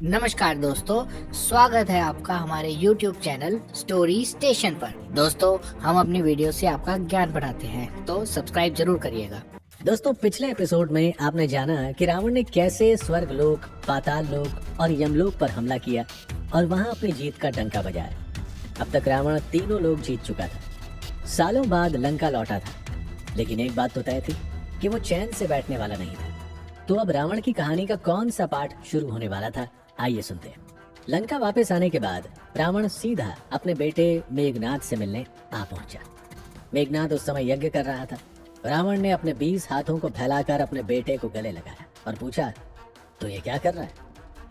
नमस्कार दोस्तों, स्वागत है आपका हमारे YouTube चैनल स्टोरी स्टेशन पर। दोस्तों, हम अपनी वीडियो से आपका ज्ञान बढ़ाते हैं, तो सब्सक्राइब जरूर करिएगा। दोस्तों, पिछले एपिसोड में आपने जाना कि रावण ने कैसे स्वर्ग लोक, पाताल लोक और यमलोक पर हमला किया और वहां अपनी जीत का डंका बजाया। अब तक रावण तीनों लोक जीत चुका था। सालों बाद लंका लौटा था, लेकिन एक बात तो तय थी कि वो चैन से बैठने वाला नहीं था। तो अब रावण की कहानी का कौन सा पार्ट शुरू होने वाला था, आइए सुनते हैं। लंका वापस आने के बाद रावण सीधा अपने बेटे मेघनाद से मिलने आ पहुंचा। मेघनाद उस समय यज्ञ कर रहा था। रावण ने अपने 20 हाथों को फैलाकर अपने बेटे को गले लगाया और पूछा, तो ये क्या कर रहा है?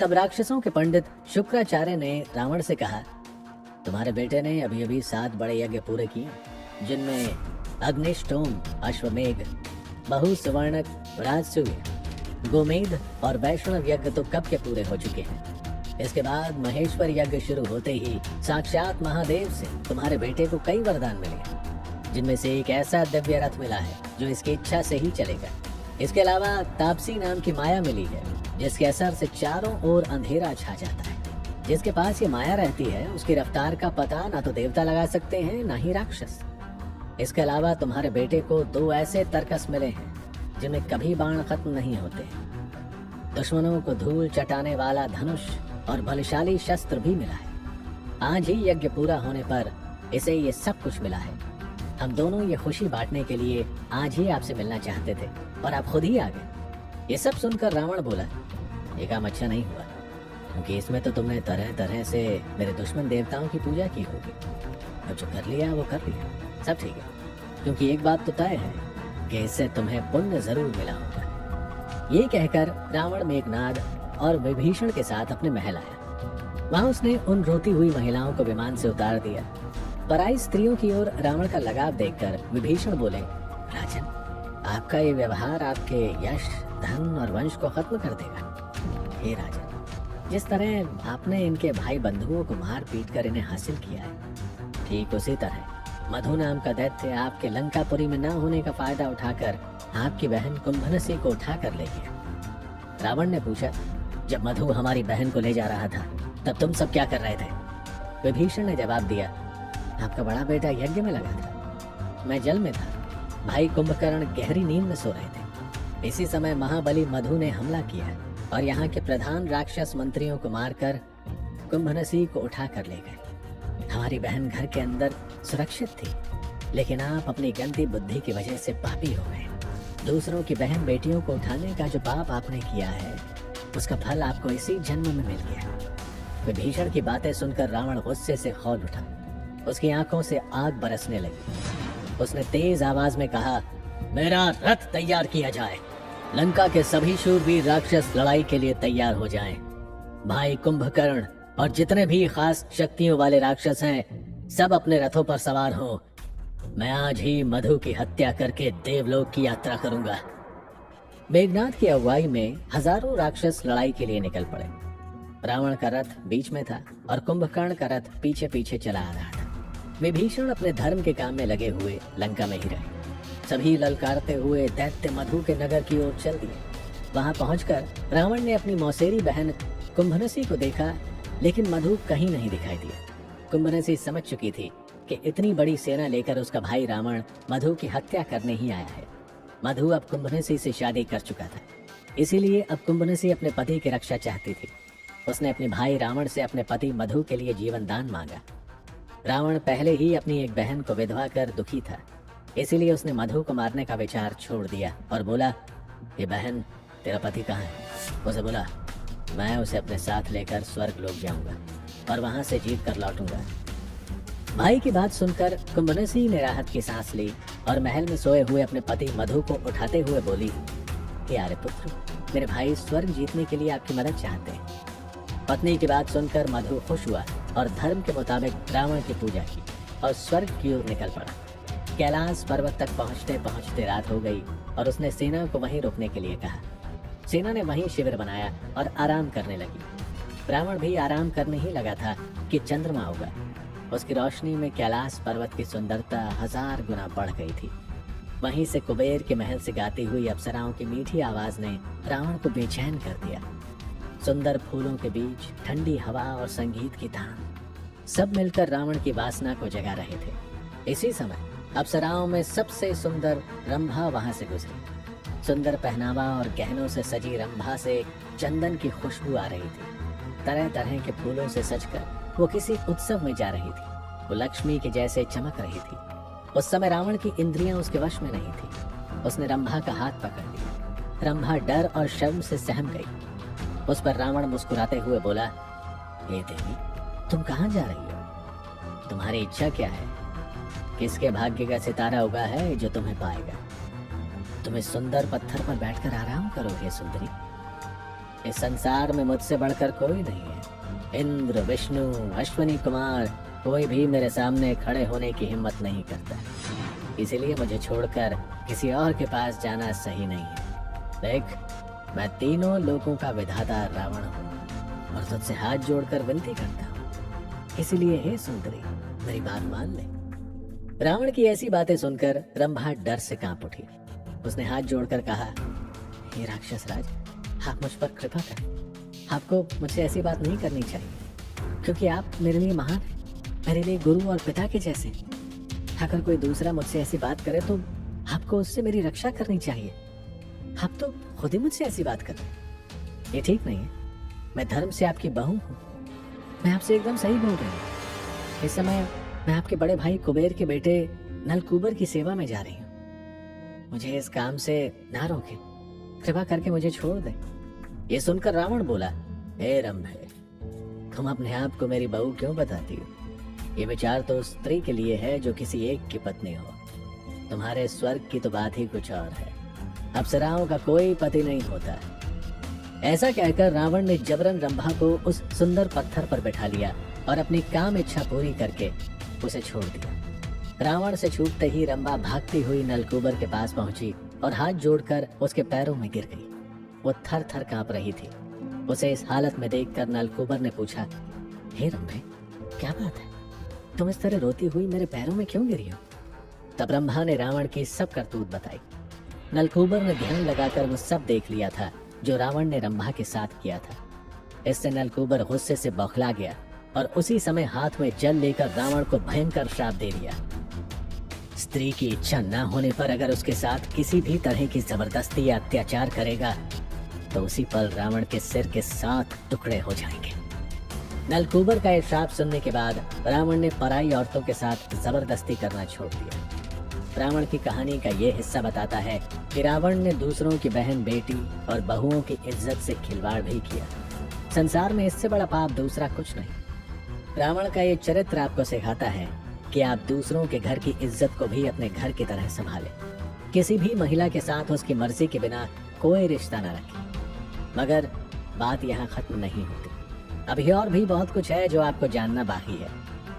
तब राक्षसों के पंडित शुक्राचार्य ने रावण से कहा, तुम्हारे बेटे ने अभी अभी 7 बड़े यज्ञ पूरे किए, जिनमें अग्निष्टोम, अश्वमेघ, बहुसुवर्णक, राजसूय, गोमेध और वैष्णव यज्ञ तो कब के पूरे हो चुके हैं। इसके बाद महेश्वर यज्ञ शुरू होते ही साक्षात महादेव से तुम्हारे बेटे को कई वरदान मिले, जिनमें से एक ऐसा दिव्य रथ मिला है जो इसकी इच्छा से ही चलेगा। इसके अलावा तापसी नाम की माया मिली है, जिसके असर से चारों ओर अंधेरा छा जाता है। जिसके पास ये माया रहती है, उसकी रफ्तार का पता ना तो देवता लगा सकते हैं, ना ही राक्षस। इसके अलावा तुम्हारे बेटे को 2 ऐसे तरकस मिले हैं जिनमें कभी बाण खत्म नहीं होते। दुश्मनों को धूल चटाने वाला धनुष और बलशाली शस्त्र भी मिला है। आज ही यज्ञ पूरा होने पर इसे ये सब कुछ मिला है। हम दोनों ये खुशी बांटने के लिए आज ही आपसे मिलना चाहते थे और आप खुद ही आ गए। ये सब सुनकर रावण बोला, ये काम अच्छा नहीं हुआ, क्योंकि इसमें तो तुमने तरह तरह से मेरे दुश्मन देवताओं की पूजा की होगी। अब जो कर लिया वो कर लिया, सब ठीक है, क्योंकि एक बात तो तय है कि इससे तुम्हें पुण्य जरूर मिला होगा। ये कहकर रावण मेघनाद और विभीषण के साथ अपने महल आया। वहां उसने उन रोती हुई महिलाओं को विमान से उतार दिया। पराई स्त्रियों की ओर रावण का लगाव देखकर विभीषण बोले, राजन, आपका ये व्यवहार आपके यश, धन और वंश को खत्म कर देगा। हे राजन, जिस तरह आपने इनके भाई बंधुओं को मार पीट कर इन्हें हासिल किया है, ठीक उसी तरह मधु नाम का दैत्य आपके लंकापुरी में न होने का फायदा उठाकर आपकी बहन कुंभनसी को उठा कर ले गया। रावण ने पूछा, जब मधु हमारी बहन को ले जा रहा था तब तुम सब क्या कर रहे थे? विभीषण ने जवाब दिया, आपका बड़ा बेटा यज्ञ में लगा था, मैं जल में था, भाई कुंभकर्ण गहरी नींद में सो रहे थे। इसी समय महाबली मधु ने हमला किया और यहाँ के प्रधान राक्षस मंत्रियों को मारकर कुंभनसी को उठा कर ले गए। हमारी बहन घर के अंदर सुरक्षित थी, लेकिन आप अपनी गंदी बुद्धि की वजह से पापी हो गए। दूसरों की बहन बेटियों को उठाने का जो पाप आपने किया है, उसका फल आपको इसी जन्म में मिल गया। विभीषण की बातें सुनकर रावण गुस्से से खौल उठा। उसकी आंखों से आग बरसने लगी। उसने तेज आवाज में कहा, मेरा रथ तैयार किया जाए। लंका के सभी शूरवीर राक्षस लड़ाई के लिए तैयार हो जाएं। भाई कुंभकर्ण और जितने भी खास शक्तियों वाले राक्षस हैं, सब अपने रथों पर सवार हो। मैं आज ही मधु की हत्या करके देवलोक की यात्रा करूंगा। मेघनाद की अगुवाई में हजारों राक्षस लड़ाई के लिए निकल पड़े। रावण का रथ बीच में था और कुंभकर्ण का रथ पीछे पीछे चला आ रहा था। विभीषण अपने धर्म के काम में लगे हुए लंका में ही रहे। सभी ललकारते हुए दैत्य मधु के नगर की ओर चल दिए। वहां पहुंचकर रावण ने अपनी मौसेरी बहन कुंभनसी को देखा, लेकिन मधु कहीं नहीं दिखाई दिया। कुंभनसी समझ चुकी थी कि इतनी बड़ी सेना लेकर उसका भाई रावण मधु की हत्या करने ही आया है। मधु अब कुंभनसी से शादी कर चुका था, इसीलिए अब कुंभनसी अपने पति की रक्षा चाहती थी। उसने अपने भाई रावण से अपने पति मधु के लिए जीवन दान मांगा। रावण पहले ही अपनी एक बहन को विधवा कर दुखी था, इसीलिए उसने मधु को मारने का विचार छोड़ दिया और बोला, ये बहन, तेरा पति कहाँ है? उसे बोला, मैं उसे अपने साथ लेकर स्वर्ग लोक जाऊंगा और वहां से जीत कर लौटूंगा। भाई की बात सुनकर कुंभनसी ने राहत की सांस ली और महल में सोए हुए अपने पति मधु को उठाते हुए बोली, प्यारे पुत्र, मेरे भाई स्वर्ग जीतने के लिए आपकी मदद चाहते हैं। पत्नी की बात सुनकर मधु खुश हुआ और धर्म के मुताबिक रावण की पूजा की और स्वर्ग की ओर निकल पड़ा। कैलाश पर्वत तक पहुंचते पहुंचते रात हो गई और उसने सेना को वहीं रुकने के लिए कहा। सेना ने वहीं शिविर बनाया और आराम करने लगी। रावण भी आराम करने ही लगा था कि चंद्रमा होगा। उसकी रोशनी में कैलाश पर्वत की सुंदरता 1000 गुना बढ़ गई थी। वहीं से कुबेर के महल से गाती हुई अप्सराओं की मीठी आवाज ने रावण को बेचैन कर दिया। सुंदर फूलों के बीच ठंडी हवा और संगीत की तान सब मिलकर रावण की वासना को जगा रहे थे। इसी समय अप्सराओं में सबसे सुंदर रंभा वहां से गुजरी। सुंदर पहनावा और गहनों से सजी रंभा से चंदन की खुशबू आ रही थी। तरह तरह के फूलों से सजकर वो किसी उत्सव में जा रही थी। वो लक्ष्मी के जैसे चमक रही थी। उस समय रावण की इंद्रियां उसके वश में नहीं थी। उसने रंभा का हाथ पकड़ लिया। रंभा डर और शर्म से सहम गई। उस पर रावण मुस्कुराते हुए बोला, हे देवी, तुम कहाँ जा रही हो? तुम्हारी इच्छा क्या है? किसके भाग्य का सितारा उगा है जो तुम्हें पाएगा? तुम इस सुंदर पत्थर पर बैठकर आराम करो हे सुंदरी। इस संसार में मुझसे बढ़कर कोई नहीं है। इंद्र, विष्णु, अश्विनी कुमार, कोई भी मेरे सामने खड़े होने की हिम्मत नहीं करता। इसीलिए मुझे छोड़कर किसी और के पास जाना सही नहीं है। देख, मैं तीनों लोगों का विधाता रावण हूँ और तुझसे हाथ जोड़कर विनती करता हूँ। इसीलिए हे सुंदरी, मेरी बात मान ले। रावण की ऐसी बातें सुनकर रंभा डर से कांप उठी। उसने हाथ जोड़कर कहा, हे राक्षस राज, आप मुझ पर कृपा करें। आपको मुझसे ऐसी बात नहीं करनी चाहिए, क्योंकि आप मेरे लिए महान हैं, मेरे लिए गुरु और पिता के जैसे। अगर कोई दूसरा मुझसे ऐसी बात करे तो आपको उससे मेरी रक्षा करनी चाहिए। आप तो खुद ही मुझसे ऐसी बात कर रहे हैं। ये ठीक नहीं है। मैं धर्म से आपकी बहू हूँ। मैं आपसे एकदम सही बोल रही हूँ। इस समय मैं आपके बड़े भाई कुबेर के बेटे नलकूबर की सेवा में जा रही हूँ। मुझे इस काम से ना रोके। कृपा करके मुझे छोड़ दे। ये सुनकर रावण बोला, हे रंभे, तुम अपने आप को मेरी बहू क्यों बताती हो? ये विचार तो उस स्त्री के लिए है जो किसी एक की पत्नी हो। तुम्हारे स्वर्ग की तो बात ही कुछ और है। अप्सराओं का कोई पति नहीं होता। ऐसा कहकर रावण ने जबरन रंभा को उस सुंदर पत्थर पर बैठा लिया और अपनी काम इच्छा पूरी करके उसे छोड़ दिया। रावण से छूटते ही रंभा भागती हुई नलकूबर के पास पहुंची और हाथ जोड़कर उसके पैरों में गिर गई। वो थर थर कांप रही थी। उसे इस हालत में देखकर नलकूबर ने पूछा, हे रंभे, क्या बात है? तुम इस तरह रोती हुई मेरे पैरों में क्यों गिरी हो? तब रंभा ने रावण की सब करतूत बताई। नलकूबर ने ध्यान लगाकर वो सब देख लिया था जो रावण ने रंभा के साथ किया था। इससे नलकूबर गुस्से से बौखला गया और उसी समय हाथ में जल लेकर रावण को भयंकर श्राप दे दिया। स्त्री की इच्छा न होने पर अगर उसके साथ किसी भी तरह की जबरदस्ती या अत्याचार करेगा तो उसी पल रावण के सिर के 7 टुकड़े हो जाएंगे। नलकूबर का यह श्राप सुनने के बाद रावण ने पराई औरतों के साथ जबरदस्ती करना छोड़ दिया। रावण की कहानी का ये हिस्सा बताता है कि रावण ने दूसरों की बहन, बेटी और बहुओं की इज्जत से खिलवाड़ भी किया। संसार में इससे बड़ा पाप दूसरा कुछ नहीं। रावण का ये चरित्र आपको सिखाता है कि आप दूसरों के घर की इज्जत को भी अपने घर की तरह संभालें। किसी भी महिला के साथ उसकी मर्जी के बिना कोई रिश्ता न रखें। मगर बात यहाँ खत्म नहीं होती। अभी और भी बहुत कुछ है जो आपको जानना बाकी है।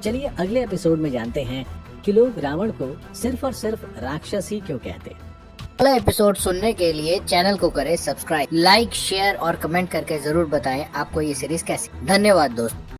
चलिए अगले एपिसोड में जानते हैं कि लोग रावण को सिर्फ और सिर्फ राक्षस ही क्यों कहते हैं। अगला एपिसोड सुनने के लिए चैनल को करें सब्सक्राइब, लाइक, शेयर और कमेंट करके जरूर बताएं आपको ये सीरीज कैसी। धन्यवाद दोस्तों।